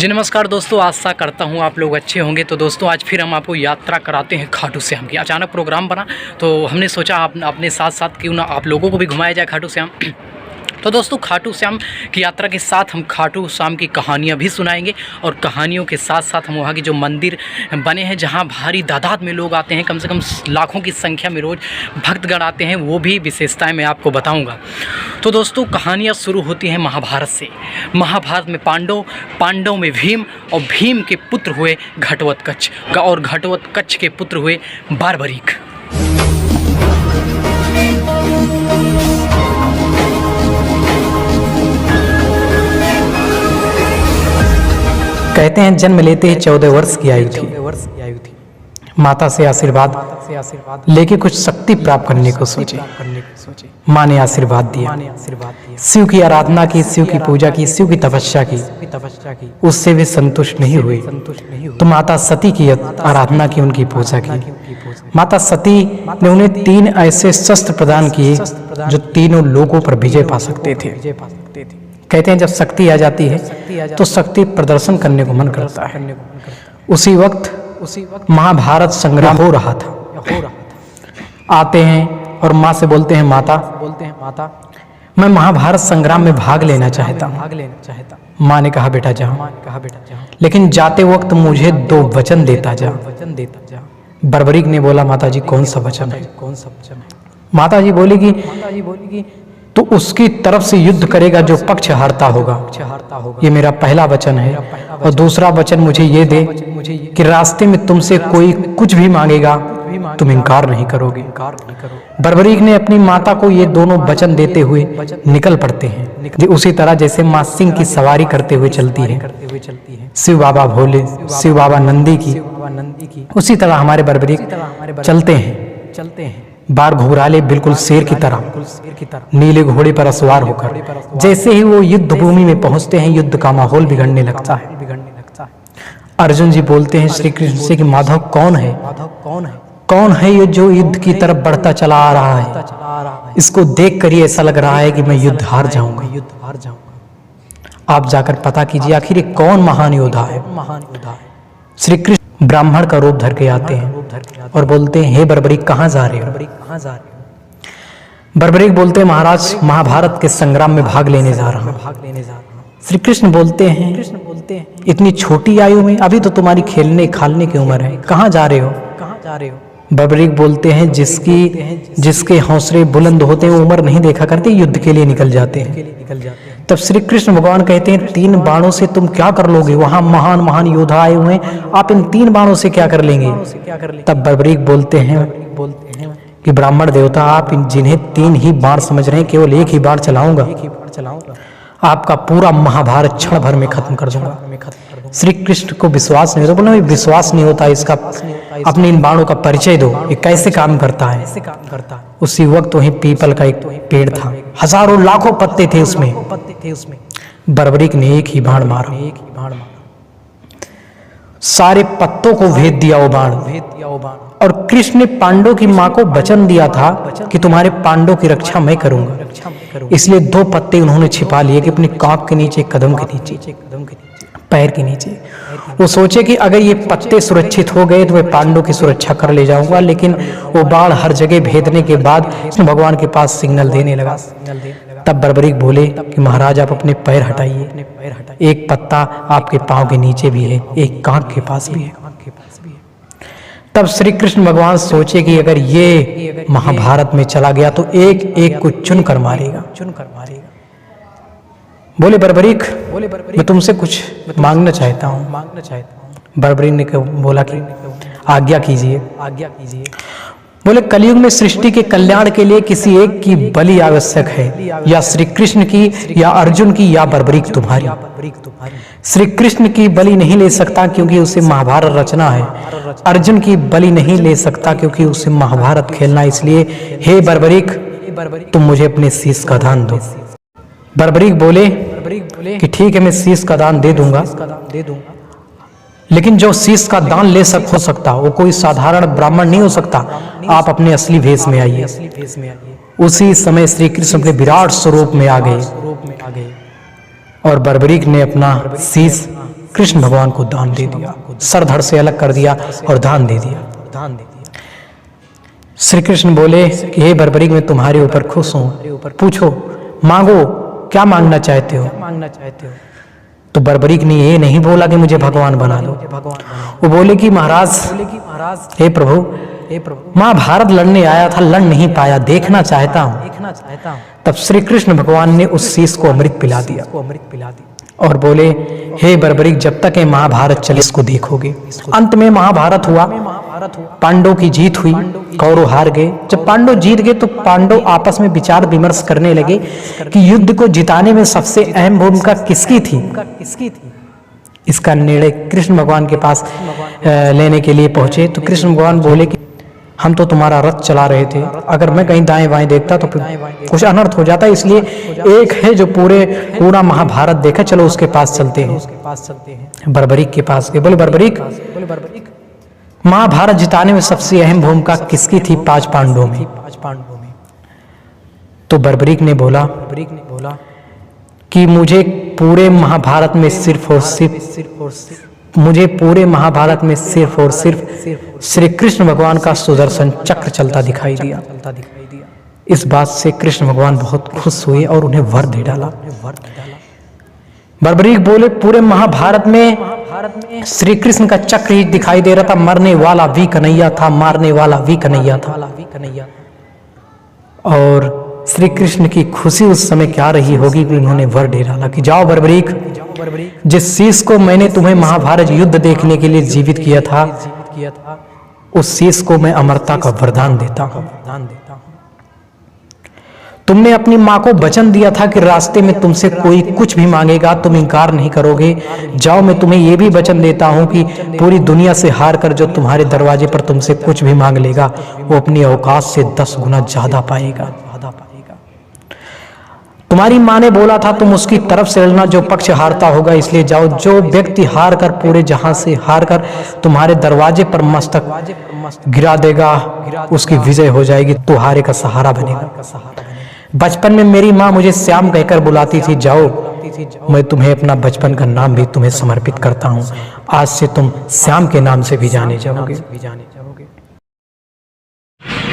जी नमस्कार दोस्तों, आशा करता हूँ आप लोग अच्छे होंगे। तो दोस्तों आज फिर हम आपको यात्रा कराते हैं खाटू श्याम की। अचानक प्रोग्राम बना तो हमने सोचा अपने साथ साथ क्यों ना आप लोगों को भी घुमाया जाए खाटू श्याम। तो दोस्तों खाटू श्याम की यात्रा के साथ हम खाटू श्याम की कहानियाँ भी सुनाएंगे और कहानियों के साथ साथ हम वहाँ के जो मंदिर बने हैं जहाँ भारी तादाद में लोग आते हैं, कम से कम लाखों की संख्या में रोज़ भक्तगण आते हैं, वो भी विशेषताएं मैं आपको बताऊंगा। तो दोस्तों कहानियाँ शुरू होती हैं महाभारत से। महाभारत में पांडव में भीम और भीम के पुत्र हुए घटोत्कच और घटोत्कच के पुत्र हुए बारबरीक। कहते हैं जन्म लेते ही 14 वर्ष की आयु थी। माता से आशीर्वाद लेके कुछ शक्ति प्राप्त करने को सोचे। माँ ने आशीर्वाद दिया, शिव की आराधना की, शिव की पूजा की, शिव की तपस्या की। उससे भी संतुष्ट नहीं हुए तो माता सती की आराधना की, उनकी पूजा की। माता सती ने उन्हें 3 ऐसे शस्त्र प्रदान किए जो तीनों लोगों पर विजय पा सकते थे। कहते हैं जब शक्ति आ जाती है तो शक्ति प्रदर्शन करने को मन करता है। उसी वक्त महाभारत संग्राम हो रहा था। आते हैं और माँ से बोलते हैं माता मैं महाभारत संग्राम में भाग लेना चाहता हूँ। माँ ने कहा बेटा जाओ, लेकिन जाते वक्त मुझे 2 वचन देता जा। बर्बरीक ने बोला माता जी कौन सा वचन है? माता जी बोली कि तो उसकी तरफ से युद्ध करेगा जो पक्ष हारता होगा। ये मेरा पहला वचन है। और दूसरा वचन मुझे ये दे कि रास्ते में तुमसे कोई कुछ भी मांगेगा तुम इनकार नहीं करोगे। बर्बरीक ने अपनी माता को ये दोनों वचन देते हुए निकल पड़ते हैं। उसी तरह जैसे माँ सिंह की सवारी करते हुए चलती है, शिव बाबा भोले, शिव बाबा नंदी की, उसी तरह हमारे बर्बरीक चलते हैं। बार घुघराले बिल्कुल शेर की तरह नीले घोड़े पर सवार होकर। जैसे ही वो युद्ध भूमि में पहुंचते हैं युद्ध का माहौल बिगड़ने लगता है। अर्जुन जी बोलते हैं श्री कृष्ण से कि माधव कौन है ये जो युद्ध की तरफ बढ़ता चला आ रहा है? इसको देख कर ही ऐसा लग रहा है कि मैं युद्ध हार जाऊंगा। आप जाकर पता कीजिए आखिर कौन महान योद्धा है। श्री कृष्ण ब्राह्मण का रूप धर के आते हैं और बोलते हैं हे बर्बरीक कहाँ जा रहे हो? बर्बरीक बोलते हैं महाराज महाभारत के संग्राम में भाग लेने जा रहा हूँ। श्री कृष्ण बोलते हैं इतनी छोटी आयु में, अभी तो तुम्हारी खेलने खालने की उम्र है, कहाँ जा रहे हो? बर्बरीक बोलते हैं जिसके हौसले बुलंद होते हैं उम्र नहीं देखा करते, युद्ध के लिए निकल जाते हैं। तब श्री कृष्ण भगवान कहते हैं 3 बाणों से तुम क्या कर लोगे? वहां महान योद्धा आए हुए हैं, आप इन 3 बाणों से क्या कर लेंगे? तब बर्बरीक बोलते हैं कि ब्राह्मण देवता आप जिन्हें 3 ही बाण समझ रहे हैं, केवल 1 ही बाण चलाऊंगा, आपका पूरा महाभारत क्षण भर में खत्म कर दूंगा। श्री कृष्ण को विश्वास नहीं होता, बोले विश्वास नहीं होता इसका, अपने इन बाणों का परिचय दो, ये कैसे काम करता है। उसी वक्त वहीं पीपल का एक पेड़ था, हजारों लाखों पत्ते थे उसमें। बर्बरीक ने 1 ही बाण मारा, सारे पत्तों को भेद दिया वो बाण। और कृष्ण ने पांडव की मां को वचन दिया था कि तुम्हारे पांडव की रक्षा मैं करूंगा। इसलिए 2 पत्ते उन्होंने छिपा लिए कि अपने कांप के नीचे, कदम के नीचे, पैर के नीचे। वो सोचे कि अगर ये पत्ते सुरक्षित हो गए तो मैं पांडव की सुरक्षा कर ले जाऊंगा। लेकिन वो बाण हर जगह भेदने के बाद भगवान के पास सिग्नल देने लगा। तब बर्बरीक बोले कि महाराज आप अपने पैर हटाइए, 1 पत्ता आपके पांव के नीचे भी है, 1 कांख के पास भी है। तब श्री कृष्ण भगवान सोचे कि अगर ये महाभारत में चला गया तो एक को चुन कर मारेगा। बोले बर्बरीक मैं तुमसे कुछ मांगना चाहता हूँ। बर्बरीक ने बोला कि आज्ञा कीजिए। बोले कलयुग में सृष्टि के कल्याण के लिए किसी एक की बलि आवश्यक है, या श्री कृष्ण की, या अर्जुन की, या बर्बरीक तुम्हारी। श्री कृष्ण की बलि नहीं ले सकता क्योंकि उसे महाभारत रचना है। अर्जुन की बलि नहीं ले सकता क्योंकि उसे महाभारत खेलना। इसलिए हे बर्बरीक तुम मुझे अपने शीश का दान दो। बर्बरीक बोले कि ठीक है मैं शीश का दान दे दूंगा, लेकिन जो शीश का दान हो सकता वो कोई साधारण ब्राह्मण नहीं हो सकता। आप अपने असली भेष में आइए। उसी समय श्री कृष्ण अपने विराट स्वरूप में आ गए और बर्बरीक ने अपना शीश कृष्ण भगवान को दान दे दिया, सर धड़ से अलग कर दिया और दान दे दिया। श्री कृष्ण बोले, हे बर्बरीक, मैं तुम्हारे ऊपर खुश हूँ, पूछो, मांगो, क्या मांगना चाहते हो। तो बर्बरीक ने ये नहीं बोला कि मुझे भगवान बना लो, वो बोले कि महाराज, हे प्रभु, महाभारत लड़ने आया था, लड़ नहीं पाया, देखना चाहता हूँ। तब श्री कृष्ण भगवान ने उस शीश को अमृत पिला दिया और बोले, हे बर्बरीक, जब तक ये महाभारत चले इसको देखोगे। अंत में महाभारत हुआ, पांडवों की जीत हुई, कौरव हार गए। जब पांडव जीत गए तो पांडव आपस में विचार विमर्श करने लगे कि युद्ध को जिताने में सबसे अहम भूमिका किसकी थी। इसका निर्णय कृष्ण भगवान के पास लेने के लिए पहुंचे तो कृष्ण भगवान बोले कि हम तो तुम्हारा रथ चला रहे थे, अगर मैं कहीं दाएं बाएं देखता तो कुछ अनर्थ हो जाता, इसलिए एक है जो पूरा महाभारत देखा, चलो उसके पास चलते हैं। बर्बरीक के पास गए, बोले बर्बरीक, महाभारत जिताने में सबसे अहम भूमिका किसकी थी 5 पांडवों में। तो बर्बरीक ने बोला कि मुझे पूरे महाभारत में सिर्फ और सिर्फ श्री कृष्ण भगवान का सुदर्शन चक्र चलता दिखाई दिया। इस बात से कृष्ण भगवान बहुत खुश हुए और उन्हें वर दे डाला। बर्बरीक बोले, पूरे महाभारत में श्री कृष्ण का चक्र ही दिखाई दे रहा था, मरने वाला भी कन्हैया था, मारने वाला भी कन्हैया था। और श्री कृष्ण की खुशी उस समय क्या रही होगी कि उन्होंने वर दे डाला कि जाओ बर्बरीक, जिस शीश को मैंने तुम्हें महाभारत युद्ध देखने के लिए जीवित किया था, उस शीश को मैं अमरता का वरदान देता हूं। तुमने अपनी माँ को वचन दिया था कि रास्ते में तुमसे कोई कुछ भी मांगेगा तुम इनकार नहीं करोगे। जाओ, मैं तुम्हें यह भी वचन देता हूं कि पूरी दुनिया से हार कर जो तुम्हारे दरवाजे पर तुमसे कुछ भी मांग लेगा वो अपनी औकात से 10 गुना ज्यादा पाएगा। तुम्हारी माँ ने बोला था तुम उसकी तरफ से लड़ना जो पक्ष हारता होगा, इसलिए जाओ, जो व्यक्ति हार कर पूरे जहां से हार कर तुम्हारे दरवाजे पर मस्तक गिरा देगा उसकी विजय हो जाएगी, तुम्हारे का सहारा बनेगा। बचपन में मेरी माँ मुझे श्याम कहकर बुलाती थी, जाओ, मैं तुम्हें अपना बचपन का नाम भी तुम्हें समर्पित करता हूँ, आज से तुम श्याम के नाम से भी जाने जाओगे।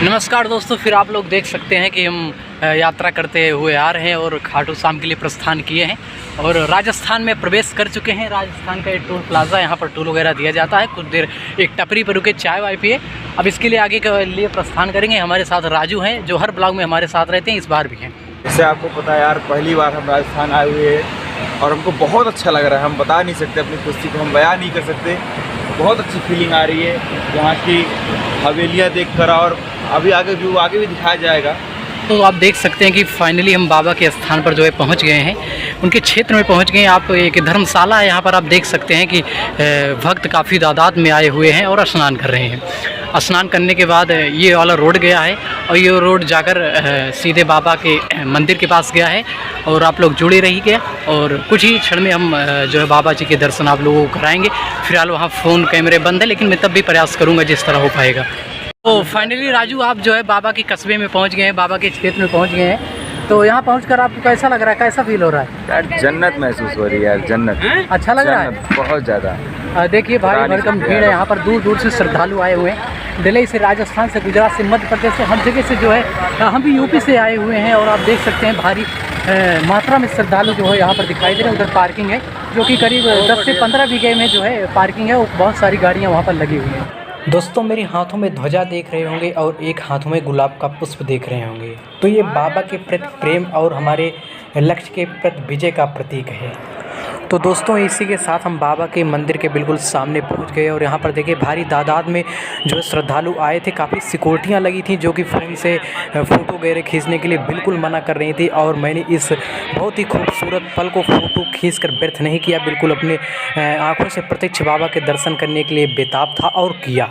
नमस्कार दोस्तों, फिर आप लोग देख सकते हैं कि हम यात्रा करते हुए आ रहे हैं और खाटू श्याम के लिए प्रस्थान किए हैं और राजस्थान में प्रवेश कर चुके हैं। राजस्थान का एक टोल प्लाजा, यहाँ पर टोल वगैरह दिया जाता है। कुछ देर एक टपरी पर रुके चाय वाय पिए। अब इसके लिए आगे के लिए प्रस्थान करेंगे। हमारे साथ राजू हैं जो हर ब्लॉग में हमारे साथ रहते हैं, इस बार भी हैं। जैसे आपको पता है यार, पहली बार हम राजस्थान आए हुए हैं और हमको बहुत अच्छा लग रहा है। हम बता नहीं सकते, अपनी खुशी को हम बयां नहीं कर सकते। बहुत अच्छी फीलिंग आ रही है यहाँ की हवेलियाँ देख कर, और अभी आगे भी दिखाया जाएगा। तो आप देख सकते हैं कि फाइनली हम बाबा के स्थान पर जो है पहुंच गए हैं, उनके क्षेत्र में पहुंच गए हैं। आप एक धर्मशाला है, यहाँ पर आप देख सकते हैं कि भक्त काफ़ी तादाद में आए हुए हैं और स्नान कर रहे हैं। स्नान करने के बाद ये वाला रोड गया है और ये रोड जाकर सीधे बाबा के मंदिर के पास गया है और आप लोग जुड़े रहिए और कुछ ही क्षण में हम जो है बाबा जी के दर्शन आप लोगों को कराएंगे। फिलहाल वहाँ फ़ोन कैमरे बंद है, लेकिन मैं तब भी प्रयास करूँगा जिस तरह हो पाएगा। तो फाइनली राजू, आप जो है बाबा के कस्बे में पहुंच गए हैं, बाबा के क्षेत्र में पहुंच गए हैं। तो यहाँ पहुंचकर आपको कैसा लग रहा है, कैसा फील हो रहा है? यार जन्नत महसूस हो रही है यार, जन्नत। अच्छा लग रहा है बहुत ज़्यादा। देखिए भारी भरकम भीड़ है, यहाँ पर दूर दूर से श्रद्धालु आए हुए हैं। दिल्ली से, राजस्थान से, गुजरात से, मध्य प्रदेश से, हर जगह से जो है, हम भी यूपी से आए हुए हैं और आप देख सकते हैं भारी मात्रा में श्रद्धालु जो है यहाँ पर दिखाई दे रहे हैं। उधर पार्किंग है जो कि करीब 10 से 15 बीघे में जो है पार्किंग है, वो बहुत सारी गाड़ियाँ वहाँ पर लगी हुई हैं। दोस्तों, मेरे हाथों में ध्वजा देख रहे होंगे और एक हाथों में गुलाब का पुष्प देख रहे होंगे, तो ये बाबा के प्रति प्रेम और हमारे लक्ष्य के प्रति विजय का प्रतीक है। तो दोस्तों, इसी के साथ हम बाबा के मंदिर के बिल्कुल सामने पहुंच गए और यहाँ पर देखिए भारी तादाद में जो श्रद्धालु आए थे। काफ़ी सिक्योरिटियाँ लगी थी जो कि फ़ोन से फ़ोटो वगैरह खींचने के लिए बिल्कुल मना कर रही थी और मैंने इस बहुत ही खूबसूरत पल को फ़ोटो खींचकर व्यर्थ नहीं किया, बिल्कुल अपने आँखों से प्रत्यक्ष बाबा के दर्शन करने के लिए बेताब था और किया।